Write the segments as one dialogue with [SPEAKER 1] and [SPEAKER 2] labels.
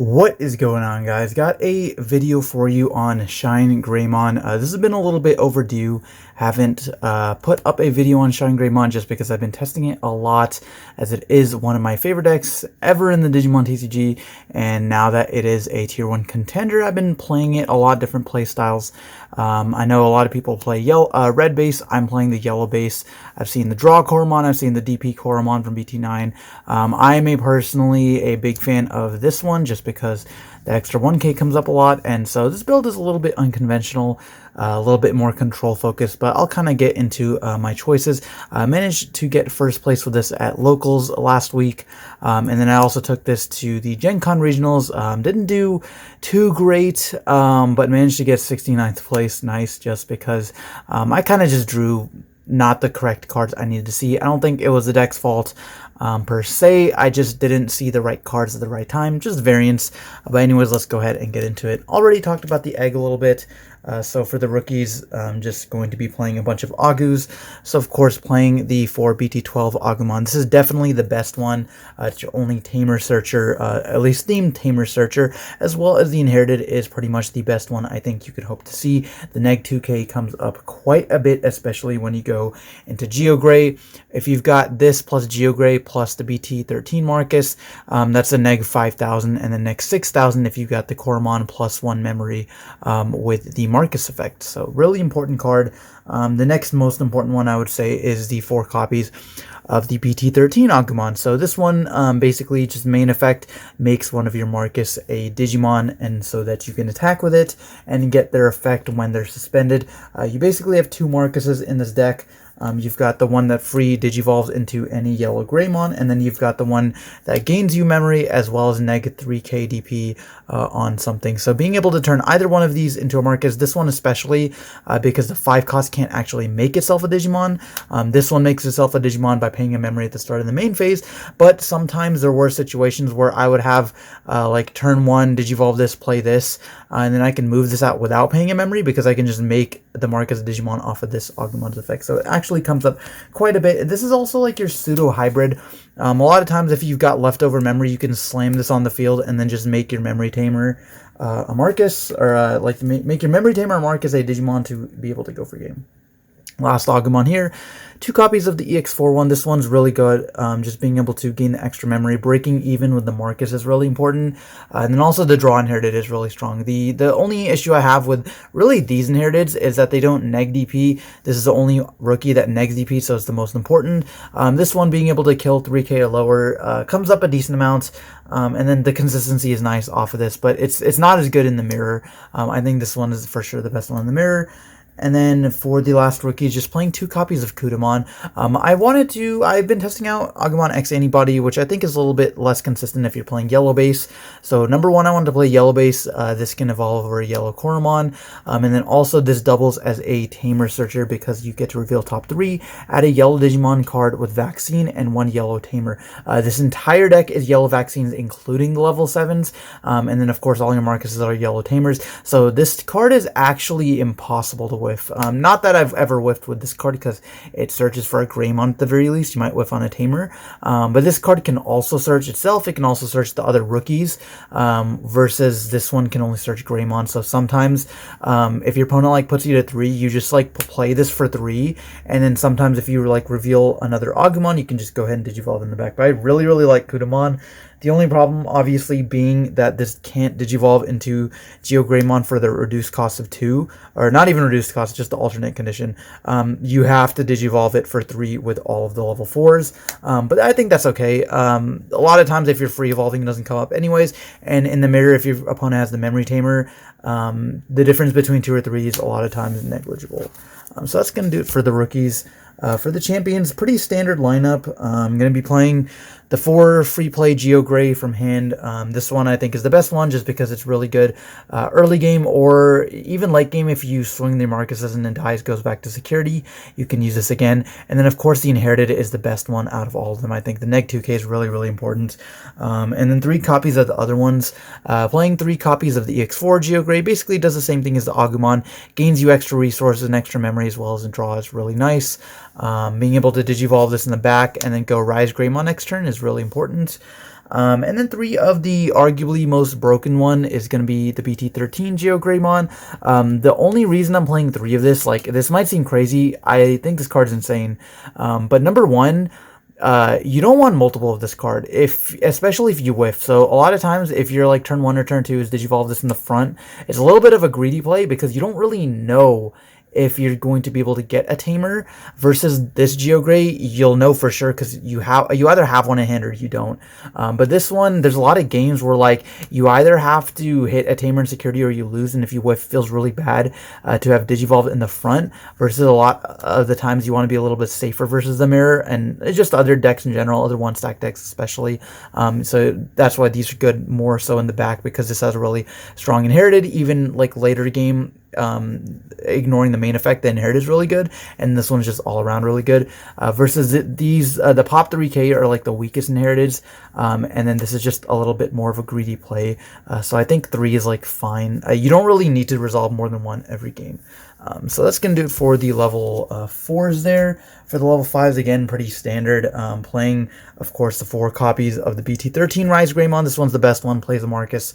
[SPEAKER 1] What is going on, guys? Got a video for you on ShineGreymon. This has been a little bit overdue. Haven't put up a video on ShineGreymon just because I've been testing it a lot, as it is one of my favorite decks ever in the Digimon TCG, and now that it is a tier 1 contender, I've been playing it a lot of different play styles. I know a lot of people play red base. I'm playing the yellow base. I've seen the draw Koromon. I've seen the DP Koromon from BT9. I'm personally a big fan of this one just because the extra 1k comes up a lot, and so this build is a little bit unconventional, a little bit more control focused, but I'll kind of get into my choices. I managed to get first place with this at locals last week, and then I also took this to the Gen Con regionals. Didn't do too great, but managed to get 69th place. Nice, just because I kind of just drew not the correct cards I needed to see. I don't think it was the deck's fault per se. I just didn't see the right cards at the right time, just variance. But anyways, let's go ahead and get into it. Already talked about the egg a little bit. So for the rookies, I'm just going to be playing a bunch of Agus. So of course, playing the 4 BT12 Agumon. This is definitely the best one. It's your only Tamer Searcher, at least themed Tamer Searcher, as well as the Inherited is pretty much the best one I think you could hope to see. The neg 2k comes up quite a bit, especially when you go into Geogray. If you've got this plus Geogray plus the BT13 Marcus, that's a neg 5,000, and the neg 6,000 if you got the Koromon plus 1 memory with the Marcus effect. So really important card. The next most important one I would say is the 4 copies of the BT13 Agumon. So this one basically just main effect makes one of your Marcus a Digimon, and so that you can attack with it and get their effect when they're suspended. You basically have 2 Marcuses in this deck. You've got the one that free digivolves into any yellow Greymon, and then you've got the one that gains you memory as well as neg 3k DP on something. So being able to turn either one of these into a Marcus, this one especially because the 5 cost can't actually make itself a Digimon. This one makes itself a Digimon by paying a memory at the start of the main phase, but sometimes there were situations where I would have like turn 1, digivolve this, play this, and then I can move this out without paying a memory because I can just make the Marcus a Digimon off of this Agumon's effect. So it actually comes up quite a bit. This is also like your pseudo hybrid. A lot of times if you've got leftover memory, you can slam this on the field and then just make your memory tamer a Marcus, or like make your memory tamer a Marcus a Digimon to be able to go for game. Last Agumon here, 2 copies of the EX4 one. This one's really good. Just being able to gain the extra memory, breaking even with the Marcus is really important, and then also the draw Inherited is really strong. The only issue I have with really these Inheriteds is that they don't neg DP. This is the only rookie that negs DP, so it's the most important. This one being able to kill 3k or lower comes up a decent amount. And then the consistency is nice off of this, but it's not as good in the mirror. I think this one is for sure the best one in the mirror. And then for the last rookies, just playing 2 copies of Kudamon. I've been testing out Agumon X Antibody, which I think is a little bit less consistent if you're playing yellow base. So number 1, I wanted to play yellow base. This can evolve over a yellow Koromon. And then also this doubles as a Tamer Searcher because you get to reveal top 3, add a yellow Digimon card with Vaccine and 1 yellow Tamer. This entire deck is yellow vaccines, including the level 7s. And then of course all your Marcuses are yellow Tamers. So this card is actually impossible to whiff. Not that I've ever whiffed with this card because it searches for a Greymon at the very least. You might whiff on a Tamer. But this card can also search itself. It can also search the other rookies, versus this one can only search Greymon. So sometimes if your opponent like puts you to 3, you just like play this for 3. And then sometimes if you like reveal another Agumon, you can just go ahead and digivolve in the back. But I really, really like Kudamon. The only problem, obviously, being that this can't digivolve into GeoGreymon for the reduced cost of 2, or not even reduced cost, just the alternate condition. You have to digivolve it for 3 with all of the level 4s, but I think that's okay. A lot of times, if you're free evolving, it doesn't come up anyways, and in the mirror, if your opponent has the memory tamer, the difference between 2 or 3 is a lot of times negligible. So that's going to do it for the rookies. For the champions, pretty standard lineup. I'm going to be playing the 4 free play Geogray from hand. This one I think is the best one just because it's really good early game or even late game. If you swing the Marcuses and then dies, goes back to security, you can use this again. And then of course the Inherited is the best one out of all of them. I think the neg 2k is really, really important. And then 3 copies of the other ones. Playing 3 copies of the EX4 Geogray basically does the same thing as the Agumon. Gains you extra resources and extra memory as well as in draw is really nice. Being able to digivolve this in the back and then go Rise Greymon next turn is really important. And then 3 of the arguably most broken one is going to be the BT13 ShineGreymon. The only reason I'm playing 3 of this, like, this might seem crazy. I think this card's insane. But number 1, you don't want multiple of this card, especially if you whiff. So a lot of times, if you're like turn 1 or turn 2 is Digivolve this in the front, it's a little bit of a greedy play because you don't really know if you're going to be able to get a tamer. Versus this GeoGray, you'll know for sure because you either have one in hand or you don't. But this one, there's a lot of games where like you either have to hit a tamer in security or you lose, and if you whiff, it feels really bad to have Digivolve in the front. Versus a lot of the times you want to be a little bit safer versus the mirror, and it's just other decks in general, other one stack decks especially. So that's why these are good more so in the back, because this has a really strong inherited. Even like later game, ignoring the main effect, the inherit is really good, and this one is just all around really good. Versus the pop 3k are like the weakest inheriteds, and then this is just a little bit more of a greedy play. So I think 3 is like fine. You don't really need to resolve more than 1 every game. So that's going to do it for the level 4s there. For the level 5s, again, pretty standard. Playing, of course, the 4 copies of the BT13 ShineGreymon. This one's the best one. Plays the Marcus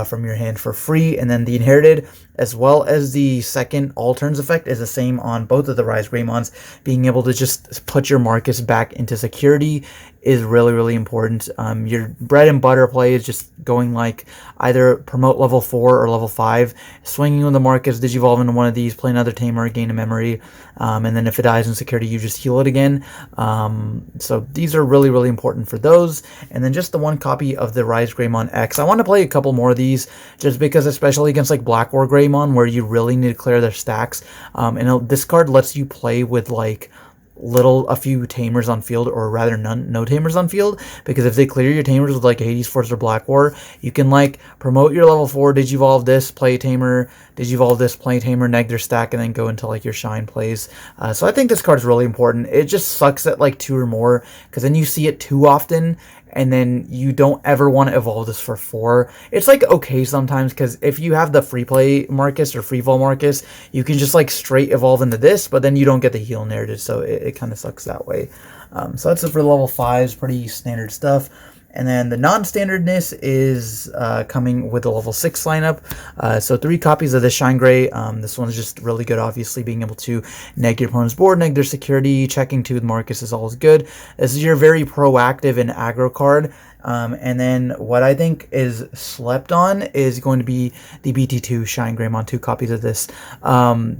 [SPEAKER 1] from your hand for free. And then the inherited, as well as the second all turns effect, is the same on both of the ShineGreymons. Being able to just put your Marcus back into security is really, really important. Your bread and butter play is just going like either promote level 4 or level 5, swinging with the Marcus, Digivolve into one of these, play another tamer, gain a memory, and then if it dies in security, you just heal it again. So these are really, really important for those. And then just the 1 copy of the ShineGreymon X. I want to play a couple more of these just because, especially against like Black War Greymon, where you really need to clear their stacks. And this card lets you play with like a few tamers on field, or rather no tamers on field, because if they clear your tamers with like Hades Force or Black War, you can like promote your level 4, Digivolve this, play tamer, Digivolve this, play tamer, neg their stack, and then go into like your Shine plays. So I think this card is really important. It just sucks at like 2 or more, because then you see it too often, and then you don't ever want to evolve this for 4. It's like okay sometimes, because if you have the free play Marcus or free vol Marcus, you can just like straight evolve into this, but then you don't get the heal narrative, so it kind of sucks that way. So that's it for level 5s, pretty standard stuff. And then the non-standardness is coming with the level 6 lineup. So 3 copies of the ShineGrey. This one's just really good, obviously, being able to neg your opponent's board, neg their security, checking 2 with Marcus is always good. This is your very proactive and aggro card. And then what I think is slept on is going to be the BT2 ShineGreymon, 2 copies of this.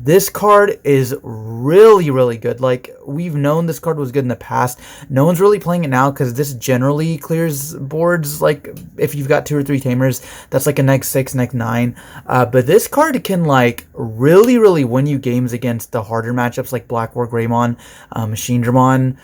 [SPEAKER 1] This card is really, really good. Like, we've known this card was good in the past. No one's really playing it now because this generally clears boards. Like, if you've got 2 or 3 tamers, that's like a neg 6, neg 9. But this card can, like, really, really win you games against the harder matchups like Black War Greymon, ShineGreymon,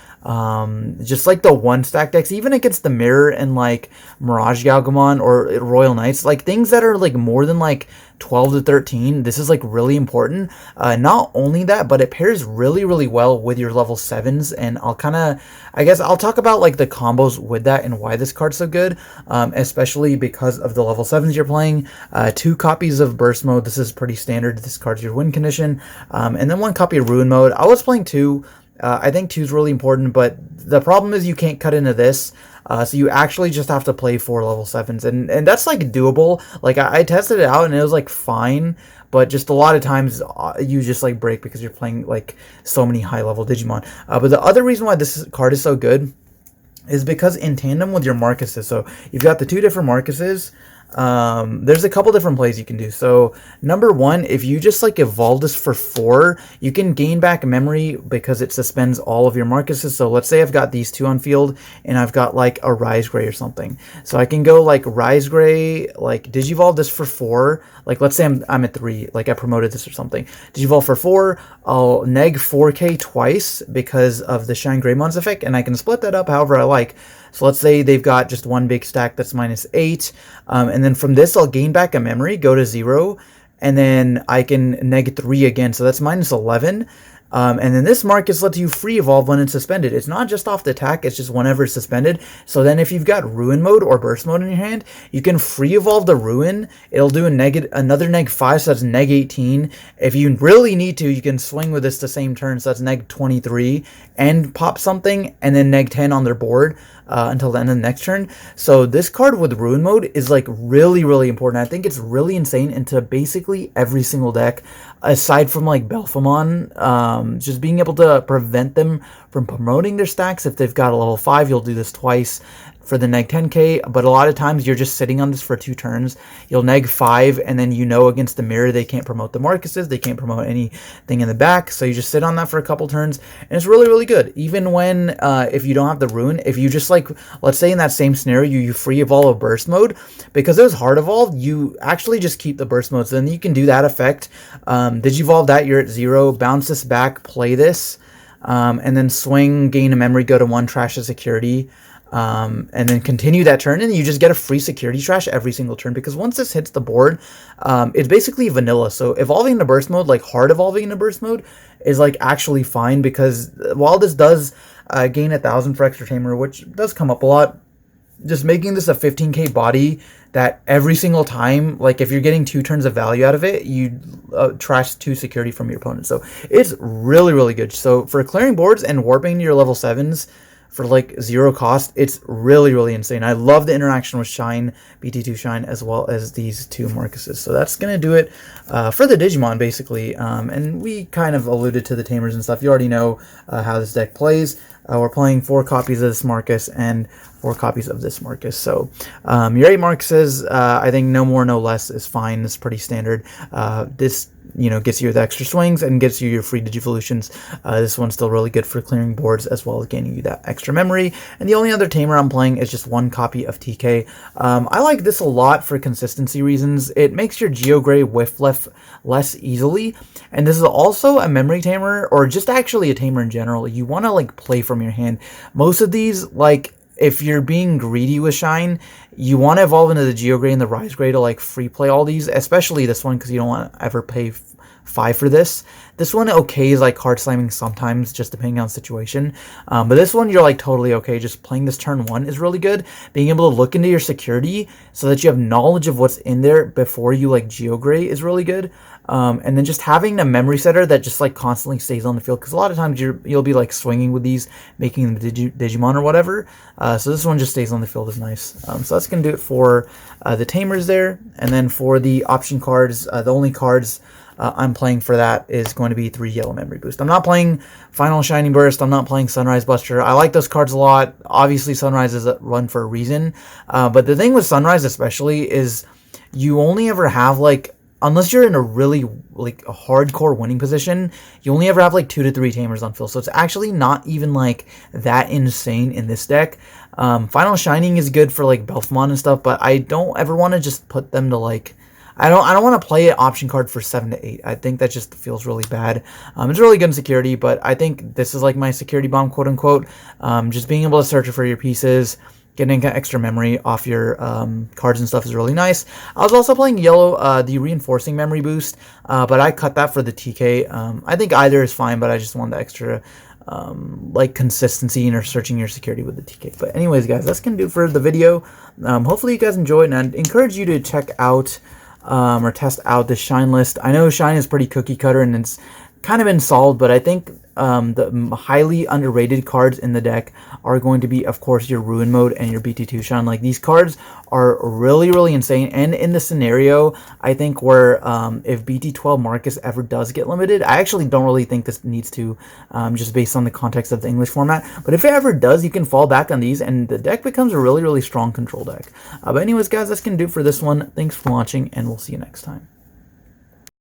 [SPEAKER 1] just like the 1-stack decks, even against the Mirror and like Mirage Galgamon or Royal Knights, like things that are like more than like 12 to 13. This is like really important. Not only that, but it pairs really, really well with your level 7s, and I guess I'll talk about like the combos with that and why this card's so good, especially because of the level 7s you're playing. 2 copies of Burst Mode. This is pretty standard. This card's your win condition. And then 1 copy of Ruin Mode. I was playing 2. I think 2 is really important, but the problem is you can't cut into this. So you actually just have to play 4 level 7s, and that's like doable. Like I tested it out and it was like fine, but just a lot of times you just like break because you're playing like so many high level Digimon. But the other reason why this card is so good is because in tandem with your Marcuses, so you've got the 2 different Marcuses. There's a couple different plays you can do. So number 1, if you just like evolve this for 4, you can gain back memory because it suspends all of your Marcuses. So let's say I've got these 2 on field and I've got like a ShineGrey or something. So I can go like ShineGrey, like Digivolve this for 4. Like let's say I'm at 3, like I promoted this or something. Digivolve for 4, I'll neg 4k twice because of the ShineGreymon's effect, and I can split that up however I like. So let's say they've got just 1 big stack that's -8, and then from this I'll gain back a memory, go to 0, and then I can neg 3 again, so that's -11. And then this Marcus lets you free evolve when it's suspended. It's not just off the attack, it's just whenever it's suspended. So then if you've got Ruin Mode or Burst Mode in your hand, you can free evolve the Ruin. It'll do another neg 5, so that's neg 18. If you really need to, you can swing with this the same turn, so that's neg 23, and pop something, and then neg 10 on their board. until the end of the next turn. So this card with Ruin Mode is like really important. I think it's really insane into basically every single deck, aside from like Belphamon. Just being able to prevent them from promoting their stacks. If they've got a level 5, you'll do this twice for the neg 10k, but a lot of times you're just sitting on this for 2 turns. You'll neg 5, and then you know against the mirror they can't promote the Marcuses, they can't promote anything in the back, so you just sit on that for a couple turns, and it's really good. Even when, if you don't have the Rune, if you just like, let's say in that same scenario, you free evolve a Burst Mode, because it was hard evolved, you actually just keep the Burst Mode, so then you can do that effect. Digivolve that, you're at 0, bounce this back, play this, and then swing, gain a memory, go to 1, trash a security, and then continue that turn, and you just get a free security trash every single turn, because once this hits the board, it's basically vanilla. So evolving into burst mode, like hard evolving into burst mode, is like actually fine, because while this does gain 1,000 for extra tamer, which does come up a lot, just making this a 15k body that every single time, like if you're getting 2 turns of value out of it, you trash 2 security from your opponent. So it's really good. So for clearing boards and warping to your level 7s for like 0 cost, it's really insane. I love the interaction with Shine, BT2 Shine, as well as these 2 Marcuses. So that's going to do it for the Digimon, basically. And we kind of alluded to the Tamers and stuff. You already know how this deck plays. We're playing 4 copies of this Marcus and 4 copies of this Marcus. So your 8 Marcuses, I think no more, no less is fine. It's pretty standard. This, you know, gets you the extra swings and gets you your free Digivolutions. This one's still really good for clearing boards as well as gaining you that extra memory. And the only other Tamer I'm playing is just 1 copy of TK. I like this a lot for consistency reasons. It makes your Geogray whiff less easily. And this is also a memory Tamer, or just actually a Tamer in general. You want to like play from your hand. Most of these, like, if you're being greedy with Shine, you want to evolve into the Geogray and the Rise Gray to like free play all these, especially this one, because you don't want to ever pay 5 for this. This one, okay, is like hard slamming sometimes, just depending on situation. But this one, you're like totally okay. Just playing this turn 1 is really good. Being able to look into your security so that you have knowledge of what's in there before you like Geogray is really good. And then just having a memory setter that just like constantly stays on the field, because a lot of times you'll be like swinging with these, making them Digimon or whatever. So this one just stays on the field is nice. So that's gonna do it for the Tamers there. And then for the option cards, the only cards I'm playing for that is going to be 3 Yellow Memory Boost. I'm not playing Final Shining Burst. I'm not playing Sunrise Buster. I like those cards a lot. Obviously, Sunrise is a run for a reason. But the thing with Sunrise especially is you only ever have like, unless you're in a really like a hardcore winning position, you only ever have like 2 to 3 Tamers on field. So it's actually not even like that insane in this deck. Final Shining is good for like Belphamon and stuff, but I don't ever want to just put them to like, I don't want to play an option card for 7 to 8. I think that just feels really bad. It's really good in security, but I think this is like my security bomb, quote unquote. Just being able to search for your pieces, getting extra memory off your cards and stuff is really nice. I was also playing Yellow, the Reinforcing Memory Boost, but I cut that for the TK. I think either is fine, but I just want the extra like consistency in or searching your security with the TK. But anyways, guys, that's gonna do it for the video. Hopefully you guys enjoyed, and I encourage you to check out or test out the Shine list. I know Shine is pretty cookie cutter and it's kind of been solved, but I think the highly underrated cards in the deck are going to be, of course, your Ruin Mode and your BT2 Shine. Like, these cards are really insane, and in the scenario, I think, where if BT12 Marcus ever does get limited, I actually don't really think this needs to, just based on the context of the English format, but if it ever does, you can fall back on these, and the deck becomes a really strong control deck. But anyways, guys, that's going to do it for this one. Thanks for watching, and we'll see you next time.